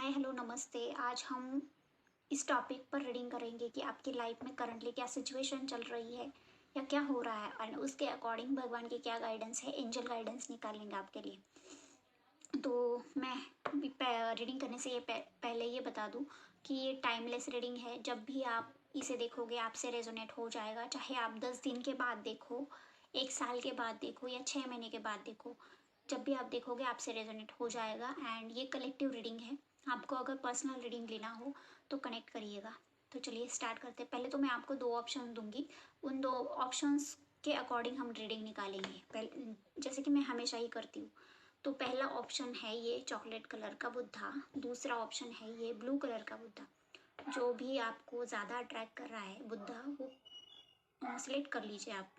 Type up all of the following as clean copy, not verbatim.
Hi hello नमस्ते। आज हम इस टॉपिक पर रीडिंग करेंगे कि आपकी लाइफ में करंटली क्या सिचुएशन चल रही है या क्या हो रहा है, और उसके अकॉर्डिंग भगवान की क्या गाइडेंस है, एंजल गाइडेंस निकालेंगे आपके लिए। तो मैं रीडिंग करने से पहले ये बता दूं कि ये टाइमलेस रीडिंग है। जब भी आप इसे देखोगे आपसे रेजोनेट हो जाएगा, चाहे आप 10 दिन के बाद देखो, 1 साल के बाद देखो या 6 महीने के बाद देखो। जब भी आप देखोगे आपसे रेजोनेट हो जाएगा। एंड ये कलेक्टिव रीडिंग है। आपको अगर पर्सनल रीडिंग लेना हो तो कनेक्ट करिएगा। तो चलिए स्टार्ट करते हैं। पहले तो मैं आपको 2 ऑप्शन दूंगी, उन 2 ऑप्शंस के अकॉर्डिंग हम रीडिंग निकालेंगे, पहले जैसे कि मैं हमेशा ही करती हूँ। तो पहला ऑप्शन है ये चॉकलेट कलर का बुद्धा, दूसरा ऑप्शन है ये ब्लू कलर का बुद्धा। जो भी आपको ज़्यादा अट्रैक्ट कर रहा है बुद्धा, वो सिलेक्ट कर लीजिए आप।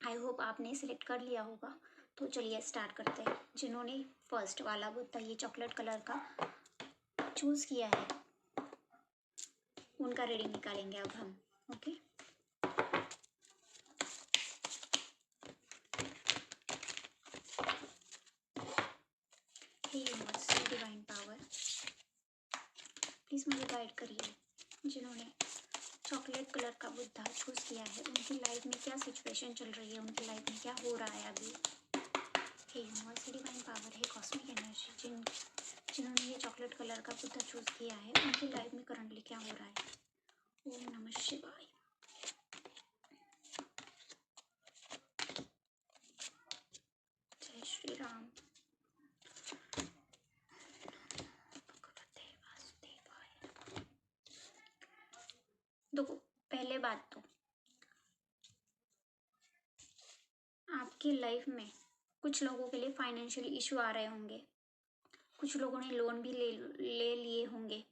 आई होप आपने सिलेक्ट कर लिया होगा। तो चलिए स्टार्ट करते हैं। जिन्होंने फर्स्ट वाला बुद्धा ये चॉकलेट कलर का चूज़ किया है, उनका रीडिंग निकालेंगे अब हम। ओके, हे यूनिवर्स, डिवाइन पावर, प्लीज़ मुझे गाइड करिए। जिन्होंने चॉकलेट कलर का बुद्धा चूज़ किया है, उनकी लाइफ में क्या सिचुएशन चल रही है, उनकी लाइफ में क्या हो रहा है अभी। हे यूनिवर्स, डिवाइन पावर, है कॉस्मिक एनर्जी, जिन्होंने ये चॉकलेट कलर का बुद्धा चूज़ किया है, उनकी लाइफ में करंटली क्या हो रहा है। ओम नमः शिवाय। जय श्री राम। भगवते वासुदेवाय। देखो, पहले बात तो आपकी लाइफ में कुछ लोगों के लिए फाइनेंशियल इशू आ रहे होंगे, कुछ लोगों ने लोन भी ले लिए होंगे,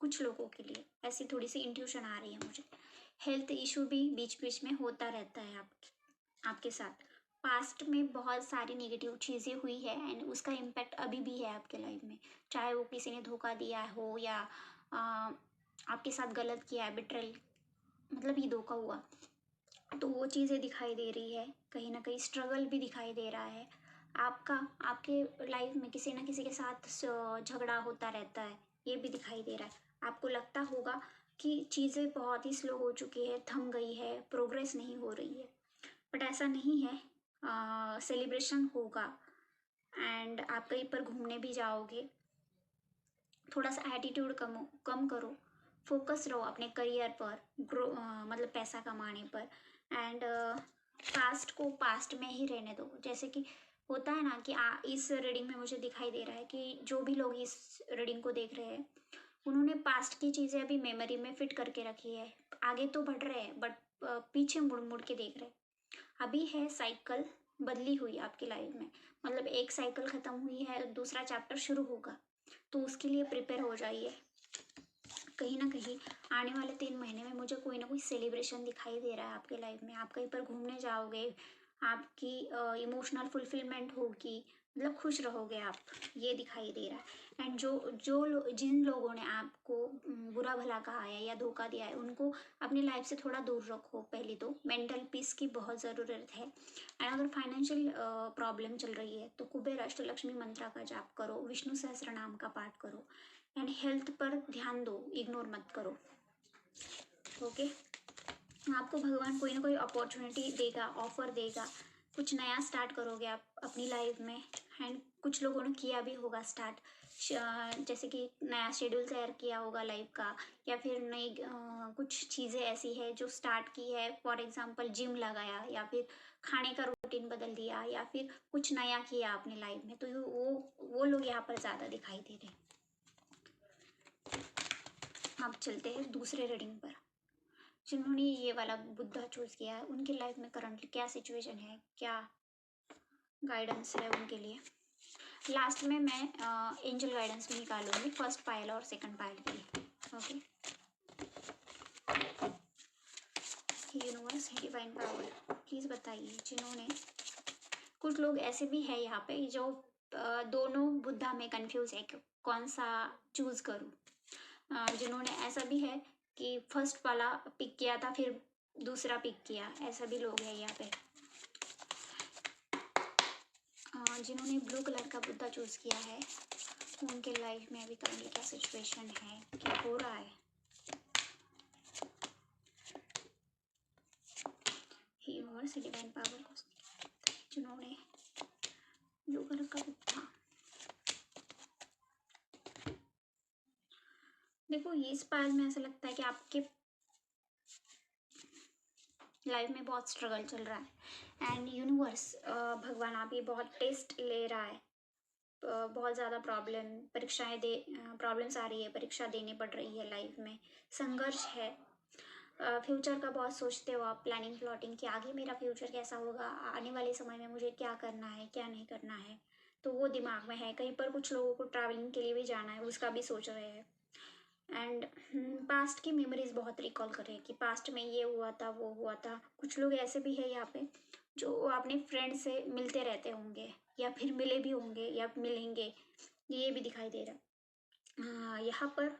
कुछ लोगों के लिए ऐसी थोड़ी सी इंट्यूशन आ रही है मुझे। हेल्थ इशू भी बीच बीच में होता रहता है आपके साथ। पास्ट में बहुत सारी नेगेटिव चीज़ें हुई है एंड उसका इम्पैक्ट अभी भी है आपके लाइफ में। चाहे वो किसी ने धोखा दिया हो या आपके साथ गलत किया है, बिट्रेल, मतलब ये धोखा हुआ, तो वो चीज़ें दिखाई दे रही है। कहीं ना कहीं स्ट्रगल भी दिखाई दे रहा है आपका। आपके लाइफ में किसी न किसी के साथ झगड़ा होता रहता है, ये भी दिखाई दे रहा है। आपको लगता होगा कि चीज़ें बहुत ही स्लो हो चुकी है, थम गई है, प्रोग्रेस नहीं हो रही है, बट ऐसा नहीं है। सेलिब्रेशन होगा एंड आप कहीं पर घूमने भी जाओगे। थोड़ा सा एटीट्यूड कम करो, फोकस रहो अपने करियर पर, ग्रो मतलब पैसा कमाने पर। एंड पास्ट को पास्ट में ही रहने दो। जैसे कि होता है ना कि इस रीडिंग में मुझे दिखाई दे रहा है कि जो भी लोग इस रीडिंग को देख रहे हैं, उन्होंने पास्ट की चीज़ें अभी मेमोरी में फिट करके रखी है। आगे तो बढ़ रहे हैं बट पीछे मुड़ मुड़ के देख रहे हैं। अभी है साइकिल बदली हुई आपकी लाइफ में, मतलब एक साइकिल खत्म हुई है, दूसरा चैप्टर शुरू होगा। तो उसके लिए प्रिपेयर हो जाइए। कहीं ना कहीं आने वाले 3 महीने में मुझे कोई ना कोई सेलिब्रेशन दिखाई दे रहा है आपके लाइफ में। आप कहीं पर घूमने जाओगे, आपकी इमोशनल फुलफिलमेंट होगी, मतलब खुश रहोगे आप, ये दिखाई दे रहा है। एंड जिन लोगों ने आपको बुरा भला कहा है या धोखा दिया है, उनको अपनी लाइफ से थोड़ा दूर रखो। पहले तो मेंटल पीस की बहुत ज़रूरत है। एंड अगर फाइनेंशियल प्रॉब्लम चल रही है तो कुबेर अष्टलक्ष्मी मंत्रा का जाप करो, विष्णु सहस्त्र नाम का पाठ करो। एंड हेल्थ पर ध्यान दो, इग्नोर मत करो। ओके, आपको भगवान कोई ना कोई अपॉर्चुनिटी देगा, ऑफर देगा, कुछ नया स्टार्ट करोगे आप अपनी लाइफ में। एंड कुछ लोगों ने किया भी होगा स्टार्ट, जैसे कि नया शेड्यूल तैयार किया होगा लाइफ का, या फिर नई कुछ चीज़ें ऐसी है जो स्टार्ट की है। फॉर एग्जांपल जिम लगाया, या फिर खाने का रूटीन बदल दिया, या फिर कुछ नया किया अपनी लाइफ में। तो वो लोग यहाँ पर ज़्यादा दिखाई दे रहे हैं। अब चलते हैं दूसरे रीडिंग पर। जिन्होंने ये वाला बुद्धा चूज किया है, उनकी लाइफ में करंटली क्या सिचुएशन है, क्या गाइडेंस है उनके लिए। लास्ट में मैं एंजल गाइडेंस भी निकालूंगी, फर्स्ट पायल और सेकंड पायल के लिए। Okay, universe, divine power, please बताइए। जिन्होंने, कुछ लोग ऐसे भी है यहाँ पे जो दोनों बुद्धा में कंफ्यूज है कि कौन सा चूज करूँ। जिन्होंने ऐसा भी है कि फर्स्ट वाला पिक किया था फिर दूसरा पिक किया, ऐसा भी लोग हैं यहाँ पे। जिन्होंने ब्लू कलर का बुद्धा चूज़ किया है उनके लाइफ में अभी करंटली क्या सिचुएशन है, क्या हो रहा है। यूनिवर्स डिवाइन पावर को जिन्होंने ब्लू कलर का बुद्धा, देखो ये इस पाल में ऐसा लगता है कि आपके लाइफ में बहुत स्ट्रगल चल रहा है एंड यूनिवर्स भगवान आप ये बहुत टेस्ट ले रहा है। बहुत ज़्यादा प्रॉब्लम्स आ रही है, परीक्षा देनी पड़ रही है, लाइफ में संघर्ष है। फ्यूचर का बहुत सोचते हो आप, प्लानिंग प्लॉटिंग कि आगे मेरा फ्यूचर कैसा होगा, आने वाले समय में मुझे क्या करना है क्या नहीं करना है, तो वो दिमाग में है। कहीं पर कुछ लोगों को ट्रैवलिंग के लिए भी जाना है, उसका भी सोच रहे हैं। एंड पास्ट की मेमोरीज बहुत रिकॉल कर रहे हैं कि पास्ट में ये हुआ था वो हुआ था। कुछ लोग ऐसे भी है यहाँ पे जो अपने फ्रेंड से मिलते रहते होंगे या फिर मिले भी होंगे या मिलेंगे, ये भी दिखाई दे रहा है। यहाँ पर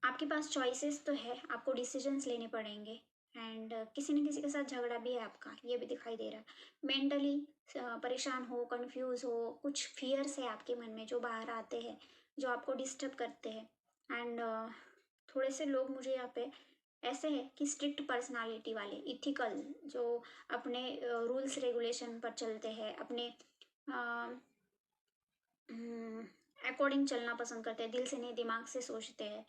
आपके पास चॉइसेस तो है, आपको डिसीजंस लेने पड़ेंगे एंड किसी न किसी के साथ झगड़ा भी है आपका, ये भी दिखाई दे रहा है। मेंटली परेशान हो, कंफ्यूज हो, कुछ फियर्स है आपके मन में जो बाहर आते हैं, जो आपको डिस्टर्ब करते हैं। एंड थोड़े से लोग मुझे यहाँ पे ऐसे है कि स्ट्रिक्ट पर्सनालिटी वाले, इथिकल, जो अपने रूल्स रेगुलेशन पर चलते हैं, अपने अकॉर्डिंग चलना पसंद करते हैं, दिल से नहीं दिमाग से सोचते हैं।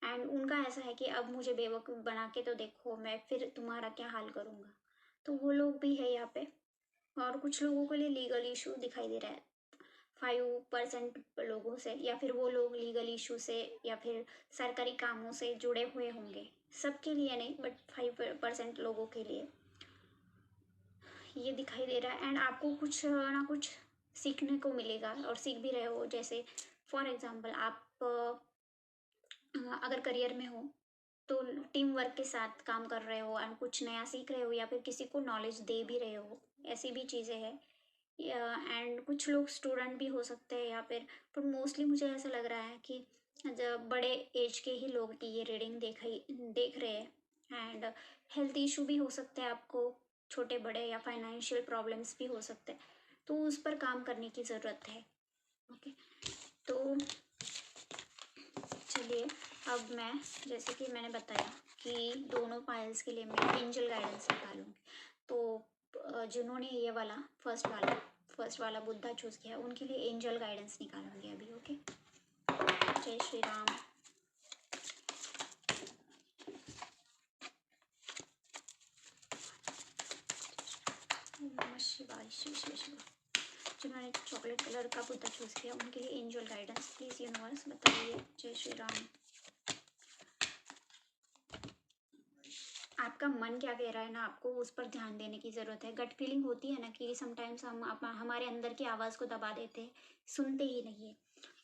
एंड उनका ऐसा है कि अब मुझे बेवकूफ़ बना के तो देखो, मैं फिर तुम्हारा क्या हाल करूँगा। तो वो लोग भी है यहाँ पे। और कुछ लोगों के लिए लीगल इशू दिखाई दे रहा है 5% लोगों से, या फिर वो लोग लीगल इशू से या फिर सरकारी कामों से जुड़े हुए होंगे। सबके लिए नहीं बट 5% लोगों के लिए ये दिखाई दे रहा है। एंड आपको कुछ ना कुछ सीखने को मिलेगा और सीख भी रहे हो। जैसे फॉर एग्जांपल आप अगर करियर में हो तो टीम वर्क के साथ काम कर रहे हो एंड कुछ नया सीख रहे हो या फिर किसी को नॉलेज दे भी रहे हो, ऐसी भी चीज़ें हैं। एंड कुछ लोग स्टूडेंट भी हो सकते हैं या फिर, पर मोस्टली मुझे ऐसा लग रहा है कि जब बड़े एज के ही लोग की ये रीडिंग देख रहे हैं। एंड हेल्थ इशू भी हो सकते हैं आपको, छोटे बड़े, या फाइनेंशियल प्रॉब्लम्स भी हो सकते हैं, तो उस पर काम करने की ज़रूरत है। ओके, तो चलिए अब मैं, जैसे कि मैंने बताया कि दोनों पायल्स के लिए मैं एंजल गाइडेंस निकालूंगी। तो जिन्होंने ये वाला फर्स्ट वाला बुद्धा चूज़ किया उनके लिए एंजल गाइडेंस निकालूंगी अभी। ओके, जय श्री राम। नमः शिवाय, शिव शिव शिव। जिन्होंने चॉकलेट कलर का बुद्धा चूज़ किया उनके लिए एंजल गाइडेंस प्लीज़ यूनिवर्स बताइए। जय श्री राम। आपका मन क्या कह रहा है ना, आपको उस पर ध्यान देने की ज़रूरत है। गट फीलिंग होती है ना कि समटाइम्स हम हमारे अंदर की आवाज़ को दबा देते हैं, सुनते ही नहीं है।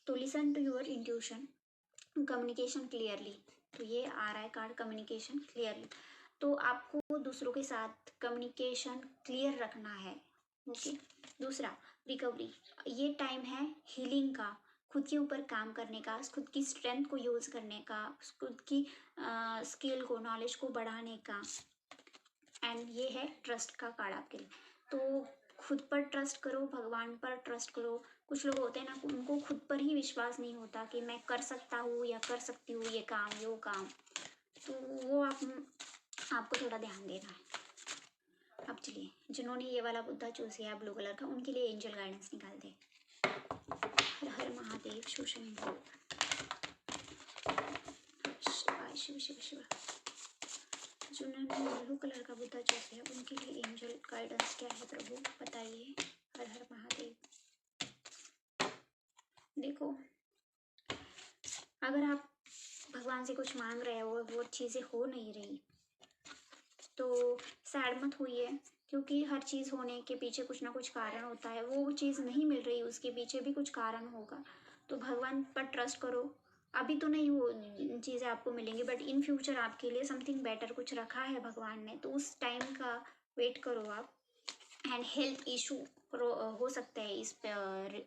तो listen to your intuition, communication clearly. तो ये आ रहा है कार्ड कम्युनिकेशन क्लियरली। तो आपको दूसरों के साथ कम्युनिकेशन क्लियर रखना है। ओके, दूसरा रिकवरी, ये टाइम है हीलिंग का, खुद के ऊपर काम करने का, खुद की स्ट्रेंथ को यूज़ करने का, खुद की स्किल को, नॉलेज को बढ़ाने का। एंड ये है ट्रस्ट का कार्ड आपके लिए। तो खुद पर ट्रस्ट करो, भगवान पर ट्रस्ट करो। कुछ लोग होते हैं ना, उनको खुद पर ही विश्वास नहीं होता कि मैं कर सकता हूँ या कर सकती हूँ ये काम वो काम, तो वो आपको थोड़ा ध्यान देना है। अब चलिए, जिन्होंने ये वाला बुद्धा चूज किया ब्लू कलर का उनके लिए एंजल गाइडेंस निकाल दे। हर हर महादेव, शोषण शिवाय, शिव शिव शिव। जिन्होंने ब्लू कलर का बुद्धा चूज किया उनके लिए एंजल गाइडेंस क्या है प्रभु बताइए। हर हर महादेव। देखो, अगर आप भगवान से कुछ मांग रहे हो वो चीज़ें हो नहीं रही तो सैड मत होइए, क्योंकि हर चीज़ होने के पीछे कुछ ना कुछ कारण होता है। वो चीज़ नहीं मिल रही, उसके पीछे भी कुछ कारण होगा। तो भगवान पर ट्रस्ट करो। अभी तो नहीं वो चीज़ें आपको मिलेंगी बट इन फ्यूचर आपके लिए समथिंग बेटर कुछ रखा है भगवान ने, तो उस टाइम का वेट करो आप। एंड हेल्थ इशू हो सकता है इस पर,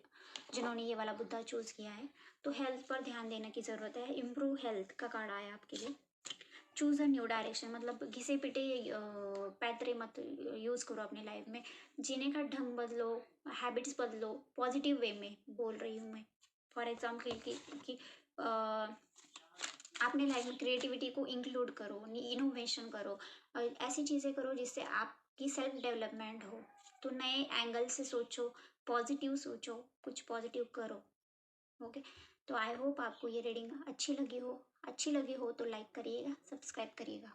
जिन्होंने ये वाला बुद्धा चूज़ किया है तो हेल्थ पर ध्यान देने की ज़रूरत है। इम्प्रूव हेल्थ का कार्ड आया आपके लिए। चूज़ अ न्यू डायरेक्शन, मतलब घिसे पिटे पैतरे मत यूज़ करो अपने लाइफ में। जीने का ढंग बदलो, हैबिट्स बदलो, पॉजिटिव वे में बोल रही हूँ मैं। फॉर एग्जाम्पल कि अपने लाइफ में क्रिएटिविटी को इंक्लूड करो, इनोवेशन करो, ऐसी चीज़ें करो जिससे आपकी सेल्फ डेवलपमेंट हो। तो नए एंगल से सोचो, पॉजिटिव सोचो, कुछ पॉजिटिव करो। ओके, तो आई होप आपको ये रीडिंग अच्छी लगी हो। अच्छी लगी हो तो लाइक करिएगा, सब्सक्राइब करिएगा।